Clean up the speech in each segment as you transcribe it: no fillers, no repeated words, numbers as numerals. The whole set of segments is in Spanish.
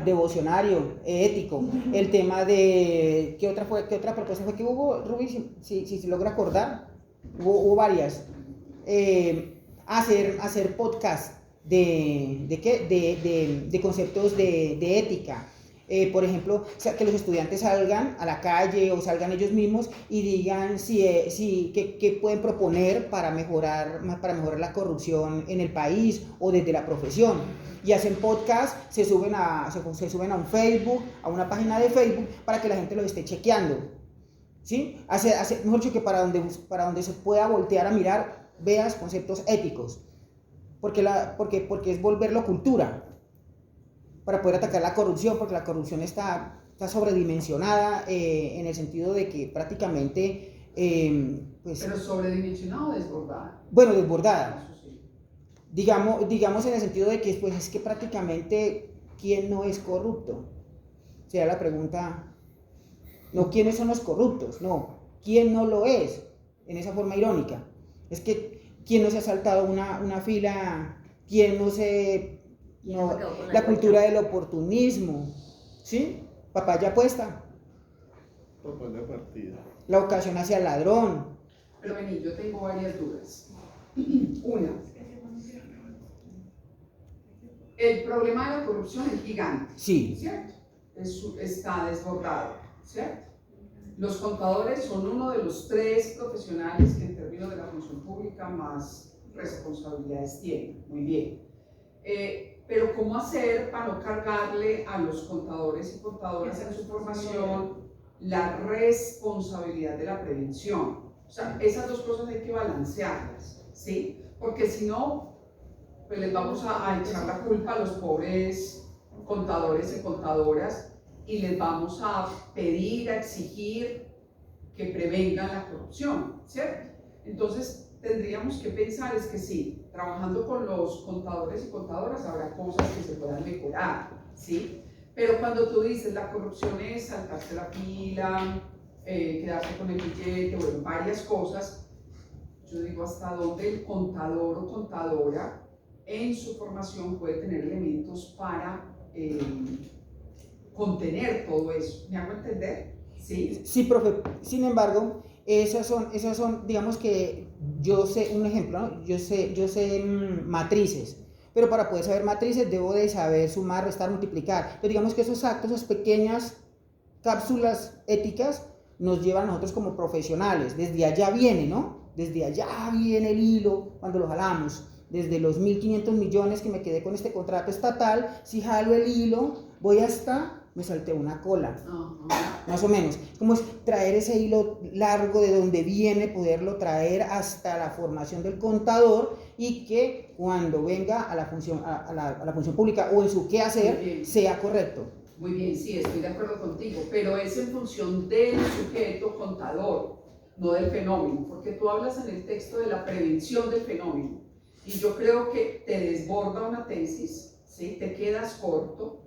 devocionario, ético, el tema de, ¿qué otra propuesta fue que hubo, Rubí? Si logra acordar, hubo varias. Hacer podcast de conceptos de ética. Por ejemplo, que los estudiantes salgan a la calle o salgan ellos mismos y digan qué pueden proponer para mejorar la corrupción en el país o desde la profesión. Y hacen podcast, se suben a un Facebook, a una página de Facebook, para que la gente lo esté chequeando. ¿Sí? Mejor dicho, que para donde se pueda voltear a mirar, veas conceptos éticos. Porque es volverlo cultura, para poder atacar la corrupción, porque la corrupción está sobredimensionada, en el sentido de que prácticamente... Pero sobredimensionada o desbordada. Bueno, desbordada. Sí. Digamos en el sentido de que pues, es que prácticamente, ¿quién no es corrupto? Sería la pregunta, no quiénes son los corruptos, no, ¿quién no lo es? En esa forma irónica. Es que, ¿quién no se ha saltado una fila? ¿Quién no se... No, la cultura del oportunismo, ¿sí? Papaya puesta. Papaya partida. La ocasión hacia el ladrón. Pero vení, yo tengo varias dudas. Una, el problema de la corrupción es gigante, sí, ¿cierto? Está desbordado, ¿cierto? Los contadores son uno de los 3 profesionales que en términos de la función pública más responsabilidades tienen, muy bien. Pero ¿cómo hacer para no cargarle a los contadores y contadoras en su formación la responsabilidad de la prevención? O sea, esas dos cosas hay que balancearlas, ¿sí? Porque si no, pues les vamos a echar la culpa a los pobres contadores y contadoras y les vamos a pedir, a exigir que prevengan la corrupción, ¿cierto? Entonces, tendríamos que pensar es que sí, trabajando con los contadores y contadoras habrá cosas que se puedan mejorar, ¿sí? Pero cuando tú dices la corrupción es saltarse la fila, quedarse con el billete, bueno, varias cosas, yo digo hasta dónde el contador o contadora en su formación puede tener elementos para contener todo eso. ¿Me hago entender? Sí. Sí, profe. Sin embargo, esas son, digamos que yo sé, un ejemplo, ¿no? Yo sé matrices, pero para poder saber matrices debo de saber sumar, restar, multiplicar. Pero digamos que esos actos, esas pequeñas cápsulas éticas nos llevan a nosotros como profesionales. Desde allá viene, ¿no? Desde allá viene el hilo cuando lo jalamos. Desde los 1.500 millones que me quedé con este contrato estatal, si jalo el hilo, voy hasta... me salté una cola, más o menos. Como es traer ese hilo largo de donde viene, poderlo traer hasta la formación del contador y que cuando venga a la función, a la función pública o en su quehacer sea correcto. Muy bien, sí, estoy de acuerdo contigo, pero es en función del sujeto contador, no del fenómeno, porque tú hablas en el texto de la prevención del fenómeno y yo creo que te desborda una tesis, ¿sí? Te quedas corto.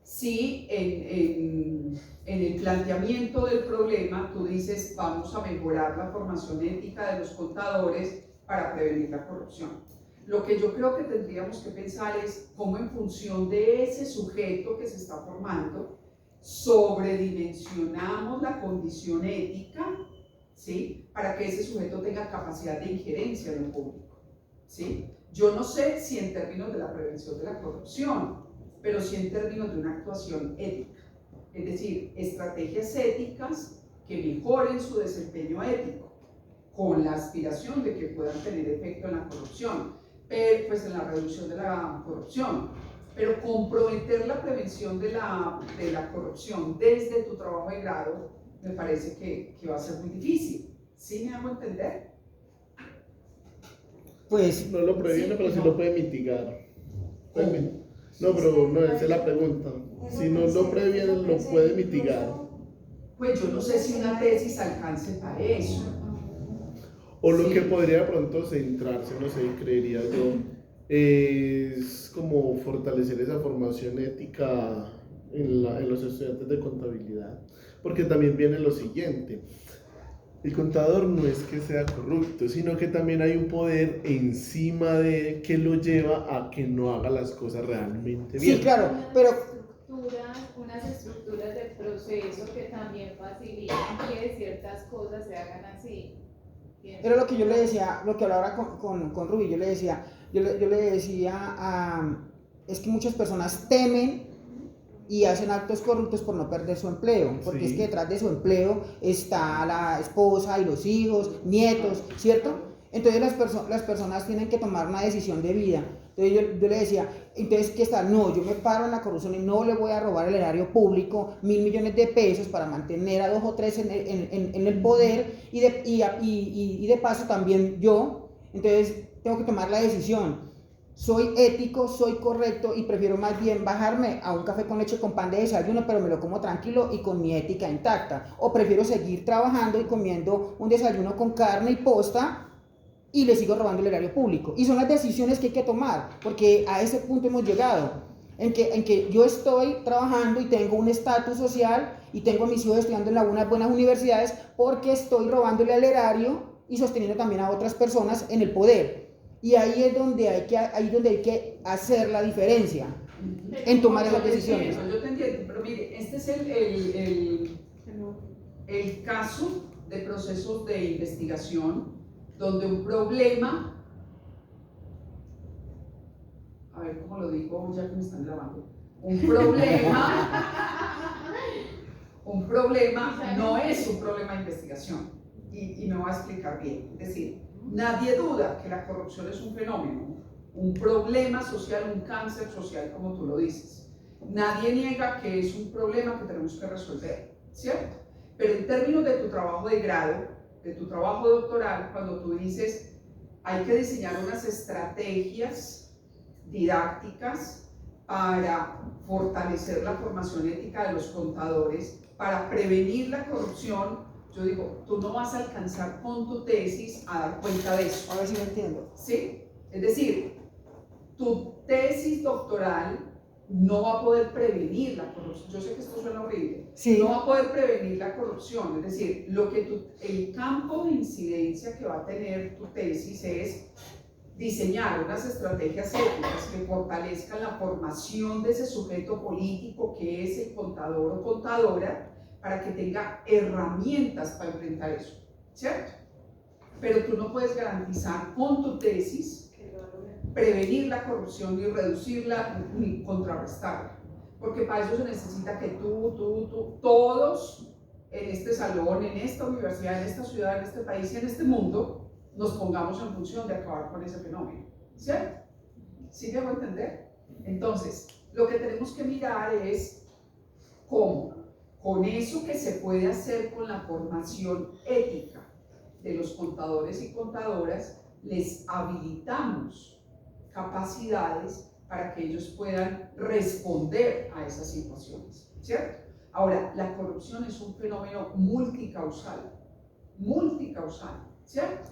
Si en el planteamiento del problema tú dices vamos a mejorar la formación ética de los contadores para prevenir la corrupción. Lo que yo creo que tendríamos que pensar es cómo en función de ese sujeto que se está formando sobredimensionamos la condición ética, ¿sí? Para que ese sujeto tenga capacidad de injerencia en lo público, ¿sí? Yo no sé si en términos de la prevención de la corrupción, pero sí en términos de una actuación ética, es decir, estrategias éticas que mejoren su desempeño ético, con la aspiración de que puedan tener efecto en la corrupción, pues en la reducción de la corrupción, pero comprometer la prevención de la corrupción desde tu trabajo de grado me parece que va a ser muy difícil. ¿Sí me hago entender? Pues no lo previene, pero sí lo puede mitigar. No, pero no, esa es la pregunta. Si no lo previene, lo puede mitigar. Pues yo no sé si una tesis alcance para eso. O lo que podría de pronto centrarse, no sé, creería yo, es como fortalecer esa formación ética en los estudiantes de contabilidad. Porque también viene lo siguiente. El contador no es que sea corrupto, sino que también hay un poder encima de que lo lleva a que no haga las cosas realmente bien. Sí, claro, pero unas estructuras de proceso que también facilitan que ciertas cosas se hagan así. Era lo que yo le decía, lo que hablaba con Rubí, yo le decía, es que muchas personas temen y hacen actos corruptos por no perder su empleo, porque es que detrás de su empleo está la esposa y los hijos, nietos, ¿cierto? Entonces las personas tienen que tomar una decisión de vida. Entonces yo le decía, entonces ¿qué está? No, yo me paro en la corrupción y no le voy a robar al erario público 1.000 millones de pesos para mantener a 2 o 3 en el poder y de paso también yo, entonces tengo que tomar la decisión. Soy ético, soy correcto y prefiero más bien bajarme a un café con leche con pan de desayuno, pero me lo como tranquilo y con mi ética intacta. O prefiero seguir trabajando y comiendo un desayuno con carne y posta y le sigo robando el erario público. Y son las decisiones que hay que tomar, porque a ese punto hemos llegado, en que yo estoy trabajando y tengo un estatus social y tengo a mis hijos estudiando en unas buenas universidades porque estoy robándole al erario y sosteniendo también a otras personas en el poder. Y ahí es donde hay que hacer la diferencia en tomar esas decisiones. Yo te entiendo, pero mire, este es el caso de procesos de investigación donde un problema, a ver cómo lo digo ya que me están grabando, un problema no es un problema de investigación y me voy a explicar bien. Es decir, nadie duda que la corrupción es un fenómeno, un problema social, un cáncer social, como tú lo dices. Nadie niega que es un problema que tenemos que resolver, ¿cierto? Pero en términos de tu trabajo de grado, de tu trabajo doctoral, cuando tú dices hay que diseñar unas estrategias didácticas para fortalecer la formación ética de los contadores, para prevenir la corrupción, yo digo, tú no vas a alcanzar con tu tesis a dar cuenta de eso. A ver si lo entiendo. ¿Sí? Es decir, tu tesis doctoral no va a poder prevenir la corrupción. Yo sé que esto suena horrible. Sí. No va a poder prevenir la corrupción. Es decir, el campo de incidencia que va a tener tu tesis es diseñar unas estrategias éticas que fortalezcan la formación de ese sujeto político que es el contador o contadora para que tenga herramientas para enfrentar eso, ¿cierto? Pero tú no puedes garantizar con tu tesis prevenir la corrupción, ni reducirla, ni contrarrestarla. Porque para eso se necesita que tú, todos en este salón, en esta universidad, en esta ciudad, en este país y en este mundo, nos pongamos en función de acabar con ese fenómeno. ¿Cierto? ¿Sí me hago entender? Entonces, lo que tenemos que mirar es cómo, con eso que se puede hacer con la formación ética de los contadores y contadoras, les habilitamos capacidades para que ellos puedan responder a esas situaciones, ¿cierto? Ahora, la corrupción es un fenómeno multicausal, ¿cierto?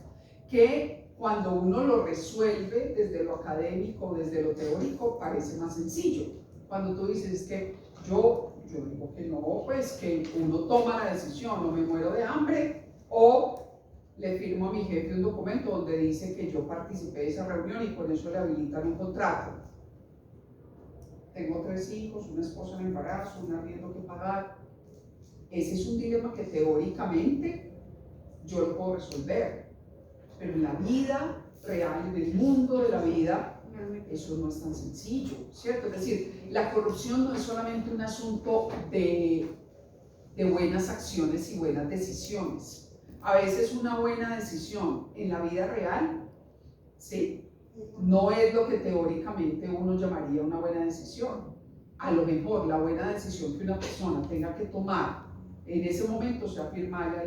Que cuando uno lo resuelve desde lo académico, desde lo teórico, parece más sencillo. Cuando tú dices que yo digo que no, pues que uno toma la decisión, o me muero de hambre, o le firmo a mi jefe un documento donde dice que yo participé de esa reunión y con eso le habilitan un contrato. Tengo 3 hijos, una esposa en embarazo, un arriendo que pagar. Ese es un dilema que teóricamente yo lo puedo resolver, pero en la vida real, en el mundo de la vida, eso no es tan sencillo, ¿cierto? Es decir, la corrupción no es solamente un asunto de buenas acciones y buenas decisiones. A veces una buena decisión en la vida real, ¿sí?, no es lo que teóricamente uno llamaría una buena decisión. A lo mejor la buena decisión que una persona tenga que tomar en ese momento sea firmar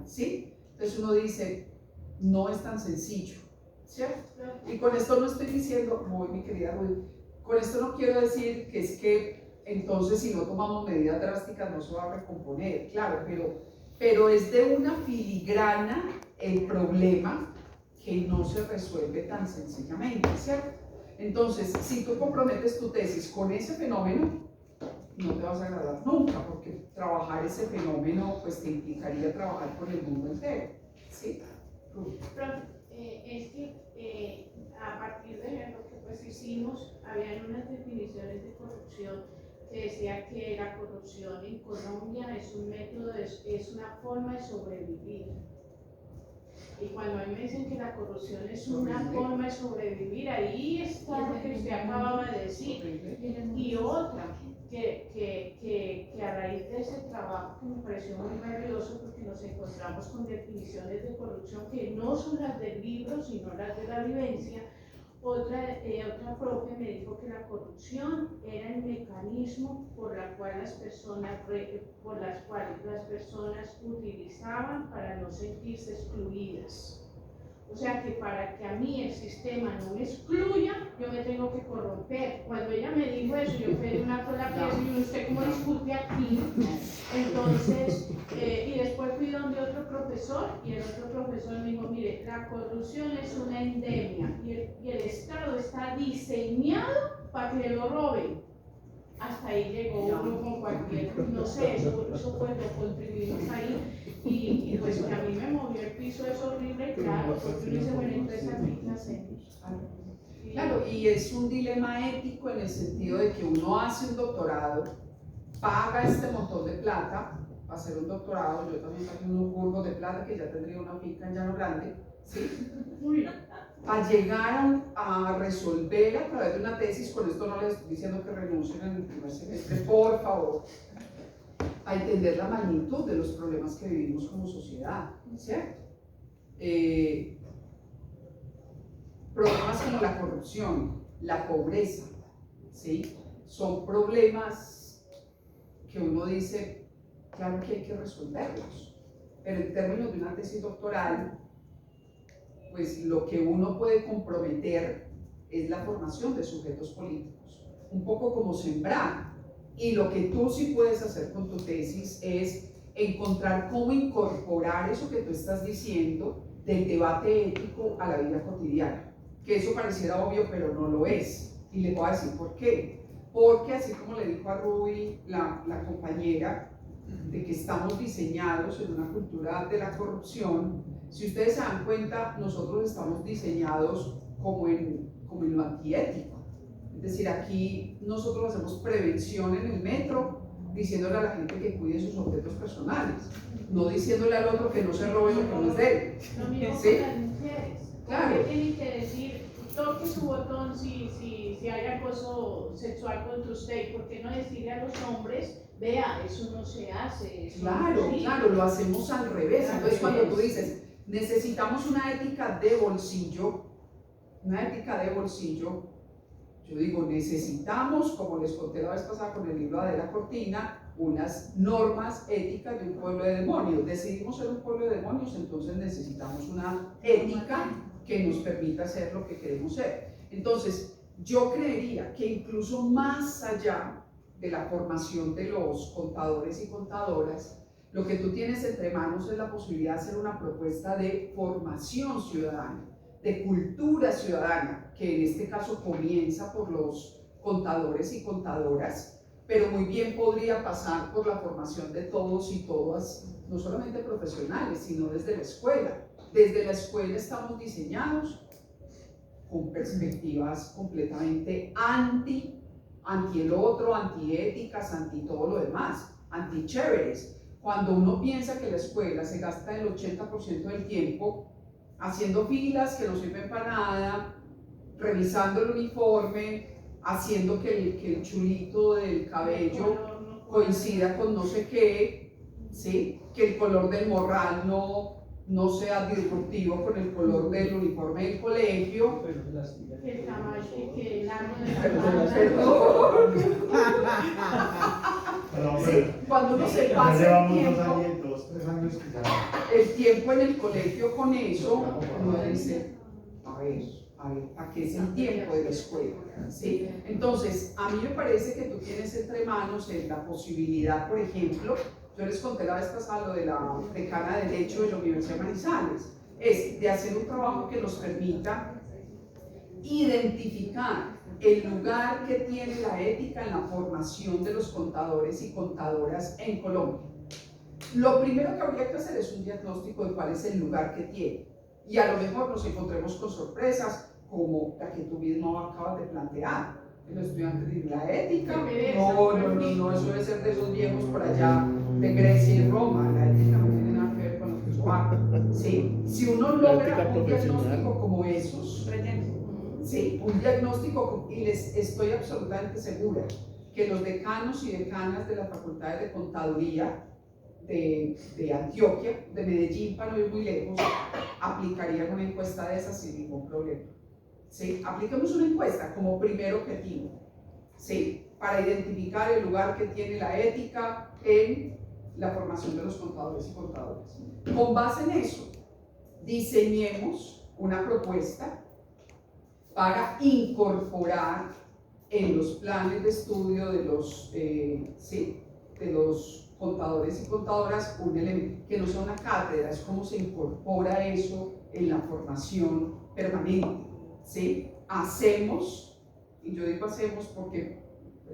¿sí? Entonces uno dice, no es tan sencillo, ¿cierto? Y con esto no estoy diciendo, mi querida Rudy, con esto no quiero decir que es que entonces si no tomamos medidas drásticas no se va a recomponer, claro, pero es de una filigrana el problema que no se resuelve tan sencillamente, ¿cierto? Entonces, si tú comprometes tu tesis con ese fenómeno, no te vas a agradar nunca, porque trabajar ese fenómeno pues te implicaría trabajar con el mundo entero, ¿sí? Es que a partir de lo que pues hicimos, habían unas definiciones de corrupción que decía que la corrupción en Colombia es un método, es una forma de sobrevivir. Y cuando a mí me dicen que la corrupción es una forma de sobrevivir, ahí está lo que usted acababa de decir. Y otra, que a raíz de ese trabajo que me pareció muy valioso, porque nos encontramos con definiciones de corrupción que no son las del libro, sino las de la vivencia. Otra profe me dijo que la corrupción era el mecanismo por las cuales las personas utilizaban para no sentirse excluidas. O sea que para que a mí el sistema no me excluya, yo me tengo que corromper. Cuando ella me dijo eso, yo pedí una sola pieza y usted cómo discute aquí. Entonces, y después fui donde otro profesor y el otro profesor me dijo, mire, la corrupción es una endemia y el Estado está diseñado para que lo roben. Hasta ahí llegó uno con cualquier, no sé, eso pues lo contribuimos ahí y pues que a mí me movió el piso, es horrible, claro, porque uno dice, bueno, entonces aquí qué hacemos. Claro, y es un dilema ético en el sentido de que uno hace un doctorado, paga este montón de plata para hacer un doctorado, yo también pagué unos burgos de plata que ya tendría una finca en Llano Grande, ¿sí? A llegar a resolver a través de una tesis, con esto no les estoy diciendo que renuncien en el primer semestre, por favor, a entender la magnitud de los problemas que vivimos como sociedad, ¿cierto? Problemas como la corrupción, la pobreza, ¿sí? Son problemas que uno dice, claro que hay que resolverlos, pero en términos de una tesis doctoral, pues lo que uno puede comprometer es la formación de sujetos políticos, un poco como sembrar. Y lo que tú sí puedes hacer con tu tesis es encontrar cómo incorporar eso que tú estás diciendo del debate ético a la vida cotidiana. Que eso pareciera obvio, pero no lo es. Y le voy a decir por qué. Porque así como le dijo a Ruby, la compañera, de que estamos diseñados en una cultura de la corrupción, si ustedes se dan cuenta, nosotros estamos diseñados como en lo antiético. Es decir, aquí nosotros hacemos prevención en el metro, diciéndole a la gente que cuide sus objetos personales, no diciéndole al otro que no se robe lo que no es de él. Lo mismo ¿Sí? con las mujeres. Claro. Tienen que decir, toque su botón si hay acoso sexual contra usted, ¿por qué no decirle a los hombres, vea, eso no se hace? Eso Claro, no, claro, lo hacemos al revés. Entonces cuando tú dices, necesitamos una ética de bolsillo, yo digo, necesitamos, como les conté la vez pasada con el libro de Adela Cortina, unas normas éticas de un pueblo de demonios. Decidimos ser un pueblo de demonios, entonces necesitamos una ética que nos permita ser lo que queremos ser. Entonces, yo creería que incluso más allá de la formación de los contadores y contadoras, lo que tú tienes entre manos es la posibilidad de hacer una propuesta de formación ciudadana, de cultura ciudadana, que en este caso comienza por los contadores y contadoras, pero muy bien podría pasar por la formación de todos y todas, no solamente profesionales, sino desde la escuela. Desde la escuela estamos diseñados con perspectivas completamente anti el otro, antiéticas, anti todo lo demás, anti chéveres. Cuando uno piensa que la escuela se gasta el 80% del tiempo haciendo filas que no sirven para nada, revisando el uniforme, haciendo que el chulito del cabello coincida con no sé qué, ¿sí? Que el color del morral no sea disruptivo con el color del uniforme del colegio. que el tamaño, que el largo de la Perdón. Sí, cuando uno se pasa el tiempo en el colegio con eso, uno dice, a ver, ¿para qué es el tiempo de la escuela? ¿Sí? Entonces, a mí me parece que tú tienes entre manos la posibilidad, por ejemplo, yo les conté la vez pasada lo de la decana de Derecho de la Universidad de Manizales, es de hacer un trabajo que nos permita identificar el lugar que tiene la ética en la formación de los contadores y contadoras en Colombia. Lo primero que habría que hacer es un diagnóstico de cuál es el lugar que tiene. Y a lo mejor nos encontremos con sorpresas como la que tú mismo acabas de plantear. los estudiantes dicen, la ética, Qué pereza, no, eso debe ser de esos viejos por allá de Grecia y Roma, la ética no tiene nada que ver con lo que yo hago. ¿Sí? Si uno La logra ética un profesional. diagnóstico como esos, sí, un diagnóstico, y les estoy absolutamente segura que los decanos y decanas de las facultades de contaduría de Antioquia, de Medellín, para no ir muy lejos, aplicarían una encuesta de esas sin ningún problema. ¿Sí? Apliquemos una encuesta como primer objetivo, ¿sí? Para identificar el lugar que tiene la ética en la formación de los contadores y contadoras. Con base en eso, diseñemos una propuesta para incorporar en los planes de estudio de los contadores y contadoras un elemento, que no sea una cátedra, es cómo se incorpora eso en la formación permanente. ¿Sí? Hacemos, y yo digo hacemos porque,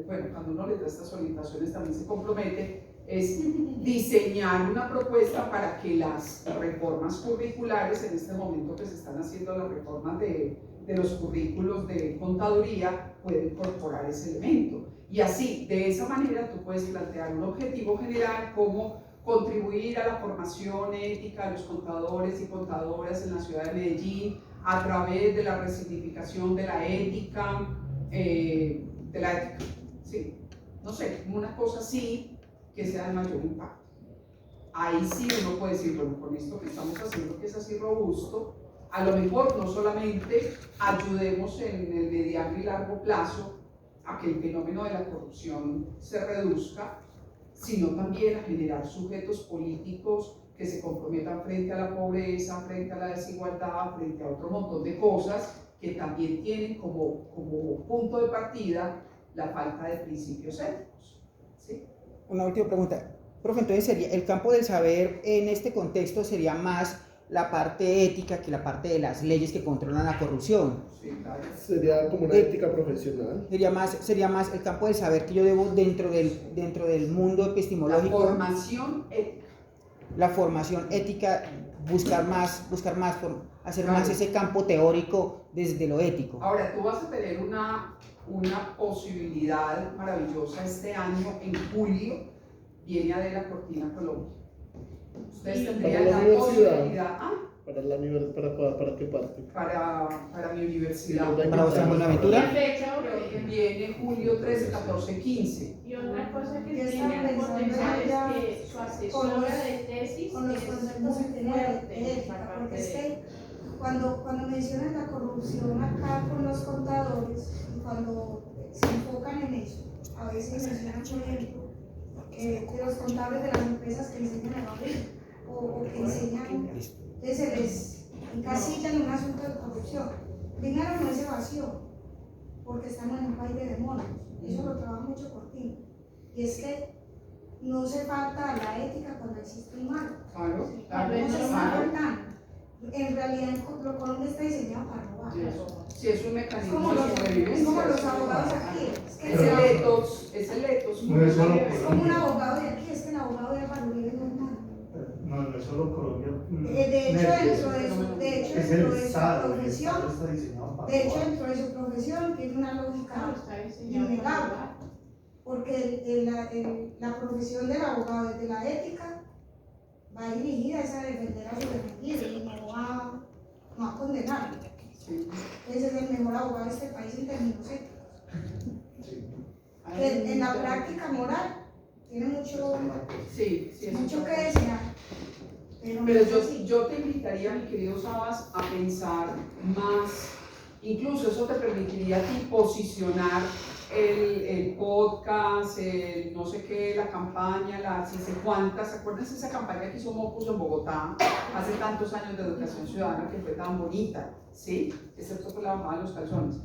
bueno, cuando uno le da estas orientaciones también se compromete, es diseñar una propuesta para que las reformas curriculares, en este momento que se están haciendo las reformas de los currículos de contaduría, puedan incorporar ese elemento. Y así, de esa manera, tú puedes plantear un objetivo general como contribuir a la formación ética de los contadores y contadoras en la ciudad de Medellín a través de la resignificación de la ética, ¿sí? No sé, una cosa así que sea de mayor impacto. Ahí sí uno puede decir, bueno, con esto que estamos haciendo, que es así robusto, a lo mejor no solamente ayudemos en el mediano y largo plazo a que el fenómeno de la corrupción se reduzca, sino también a generar sujetos políticos que se comprometan frente a la pobreza, frente a la desigualdad, frente a otro montón de cosas que también tienen como punto de partida la falta de principios éticos. ¿Sí? Una última pregunta. Profe, entonces sería, el campo del saber en este contexto sería más la parte ética que la parte de las leyes que controlan la corrupción. Sí, claro. Sería como una ética profesional. Sería más el campo del saber que yo debo dentro del mundo epistemológico. La formación ética. La formación ética, buscar más, hacer Claro. más ese campo teórico desde lo ético. Ahora, tú vas a tener una posibilidad maravillosa este año, en julio, viene Adela Cortina a Colombia. Ustedes tendrían Para la la universidad. posibilidad, ¿Para qué parte? para mi universidad. ¿Para vuestra Buenaventura? Fecha, Viene julio 13, 14, 15. y otra cosa que Ya tiene estaba el pensando potencial ya es que su asesora de tesis con los es conceptos que muy tenía fuerte de por ética, parte porque es de que cuando mencionan la corrupción acá con los contadores, y cuando se enfocan en eso, a veces mencionan, por ejemplo, de los contables de las empresas que enseñan a abrir o que enseñan, entonces se les encasillan en un asunto de corrupción. Dinero no es evasión, porque estamos en un país de demonios, eso lo trabaja mucho Cortina, y es que no se falta a la ética cuando existe un mal. Claro, No se está faltando. En realidad Colombia está diseñado para robar. Sí, es un Es mecanismo como de los, sobrevivencia. es como los abogados aquí. Es que Es el etos. No es solo es como un abogado de aquí, es que el abogado de Álvaro Uribe no es malo. No es solo Colombia. De hecho, dentro de su es el Estado, el profesión, Estado está diseñado para de hecho, robar. dentro de su profesión tiene una lógica está diseñado para innegable, robar. porque la profesión del abogado desde la ética va dirigida es a defender a su defendido y no a condenarlo. Sí. Ese es el mejor abogado de este país en términos éticos. En la práctica moral tiene mucho Sí, sí, que desear. Pero no es así. yo te invitaría, mi querido Sabas, a pensar más, incluso eso te permitiría a ti posicionar el podcast, el no sé qué, la campaña, la si sé cuántas. Acuérdense esa campaña que hizo Mocus en Bogotá hace tantos años de educación ciudadana que fue tan bonita, ¿sí? Excepto por la mamá de los calzones.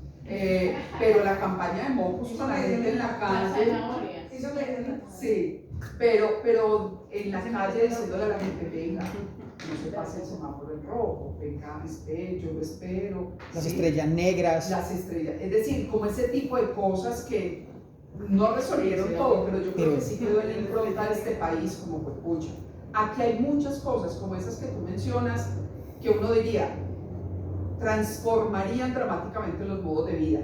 Pero la campaña de Mocus con la gente en la La calle. zanahoria. Eso me Sí, pero en la calle diciéndole a la gente, venga, no se pase el semáforo en rojo, venga, espere, yo lo espero. Las ¿sí? estrellas negras. Las estrellas, es decir, como ese tipo de cosas que no resolvieron todo, pero yo creo que sí quedó en la impronta de este país como fue pucha. Aquí hay muchas cosas como esas que tú mencionas que uno diría transformarían dramáticamente los modos de vida.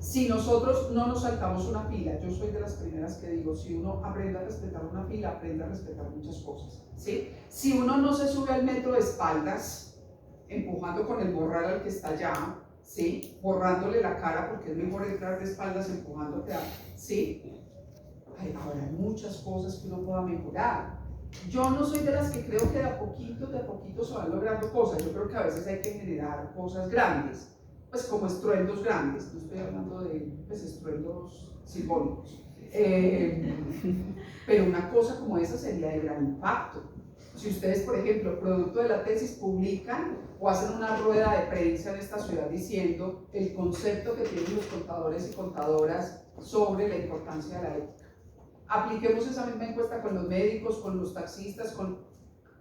Si nosotros no nos saltamos una fila, yo soy de las primeras que digo, si uno aprende a respetar una fila, aprende a respetar muchas cosas, ¿sí? Si uno no se sube al metro de espaldas, empujando con el morral al que está allá, ¿sí? Borrándole la cara, porque es mejor entrar de espaldas empujándote, ¿sí? Habrá muchas cosas que uno pueda mejorar. Yo no soy de las que creo que de a poquito se van logrando cosas. Yo creo que a veces hay que generar cosas grandes, pues como estruendos grandes. No estoy hablando de pues, estruendos simbólicos. Pero una cosa como esa sería de gran impacto. Si ustedes, por ejemplo, producto de la tesis, publican o hacen una rueda de prensa en esta ciudad diciendo el concepto que tienen los contadores y contadoras sobre la importancia de la ética. Apliquemos esa misma encuesta con los médicos, con los taxistas,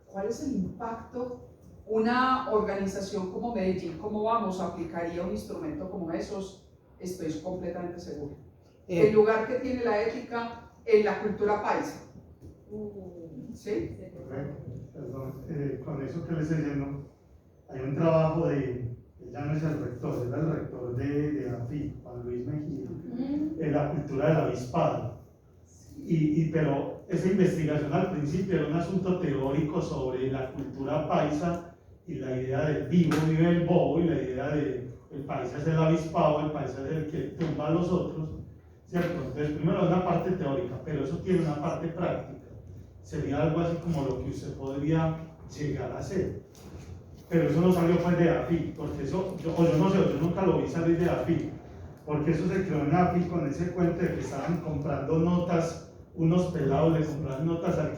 ¿cuál es el impacto? Una organización como Medellín, ¿cómo vamos? ¿Aplicaría un instrumento como esos? Estoy completamente seguro. El lugar que tiene la ética en la cultura paisa. ¿Sí? Perdón, con eso que les estoy diciendo, hay un trabajo él ya no es el rector, era el rector de AFI, Juan Luis Mejía, en la cultura del avispado. Pero esa investigación al principio era un asunto teórico sobre la cultura paisa y la idea del vivo vive el bobo y la idea de el paisa es el avispado, el paisa es el que tumba a los otros, ¿cierto? Entonces primero es una parte teórica, pero eso tiene una parte práctica. Sería algo así como lo que usted podría llegar a hacer. Pero eso no salió pues de AFI, porque eso, yo no sé, yo nunca lo vi salir de AFI, porque eso se quedó en AFI con ese cuento de que estaban comprando notas, unos pelados le compraban notas a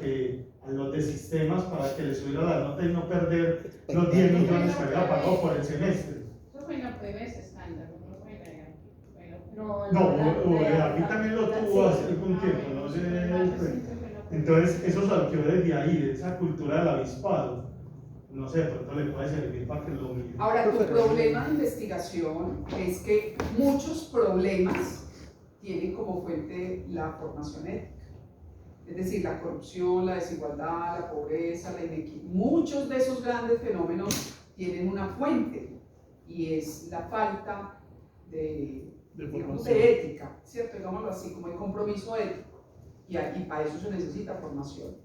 los de sistemas para que les subiera la nota y no perder los 10 millones que había pagado por el semestre. Eso fue en la primera escándalo, no fue en No, AFI también lo tuvo hace algún tiempo, no sé. Entonces, eso salió desde ahí, de esa cultura del avispado. No sé, de pronto le puede servir para que lo mire. Ahora, tu problema de investigación es que muchos problemas tienen como fuente la formación ética. Es decir, la corrupción, la desigualdad, la pobreza, la inequidad. Muchos de esos grandes fenómenos tienen una fuente y es la falta de ética, ¿cierto? Digámoslo así, como el compromiso ético. Y para eso se necesita formación.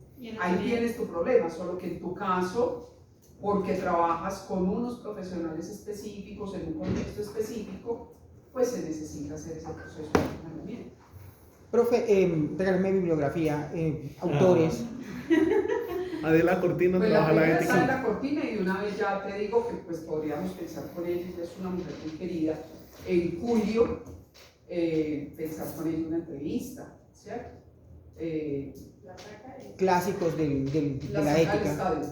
Ahí tienes tu problema, solo que en tu caso, porque trabajas con unos profesionales específicos en un contexto específico, pues se necesita hacer ese proceso de entrenamiento. Profe, regálame bibliografía, autores. Adela Cortina Pues trabaja la está en ética. la cortina y de una vez ya te digo que pues podríamos pensar con ella, ella es una mujer muy querida. En julio, pensar con ella una entrevista, ¿cierto? Clásicos de la ética.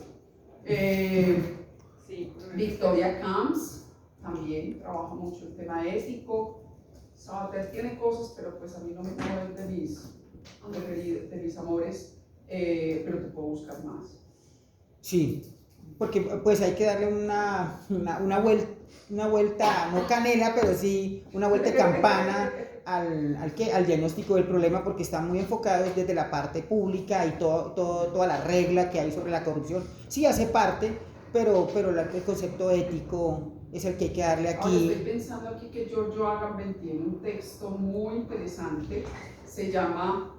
Victoria Camps también trabaja mucho el tema ético. Sabater tiene cosas, pero pues a mí no es de mis amores, pero te puedo buscar más. Sí, porque pues hay que darle una vuelta, no canela, pero sí una vuelta de campana al diagnóstico del problema, porque está muy enfocado desde la parte pública y toda la regla que hay sobre la corrupción. Sí hace parte, pero el concepto ético es el que hay que darle aquí. Ahora estoy pensando aquí que Giorgio Agamben tiene un texto muy interesante, se llama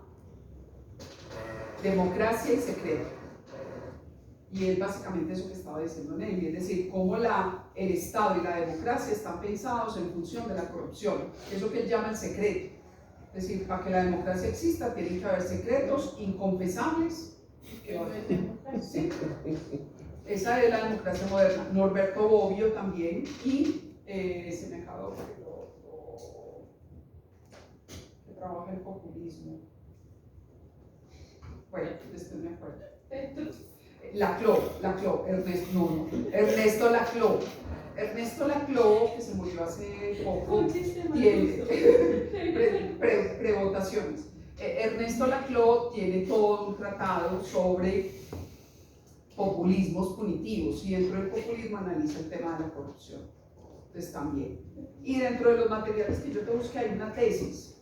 Democracia y Secreto. Y es básicamente eso que estaba diciendo Nelly, es decir, cómo el Estado y la democracia están pensados en función de la corrupción, eso que él llama el secreto. Es decir, para que la democracia exista tienen que haber secretos inconfesables. Sí. Esa es la democracia moderna. Norberto Bobbio también, y se me acabó que trabaja en populismo. Bueno, después me acuerdo. Laclau, Ernesto Laclau, que se murió hace poco, tiene prevotaciones. Ernesto Laclau tiene todo un tratado sobre populismos punitivos y dentro del populismo analiza el tema de la corrupción. Entonces también. Y dentro de los materiales que yo te busqué hay una tesis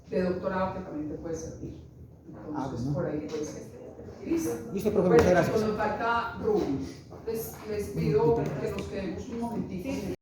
de doctorado que también te puede servir. Entonces bueno. por ahí puede ser. Listo, profe, muchas gracias. Nos falta Rubén. Les pido que nos quedemos un momentito.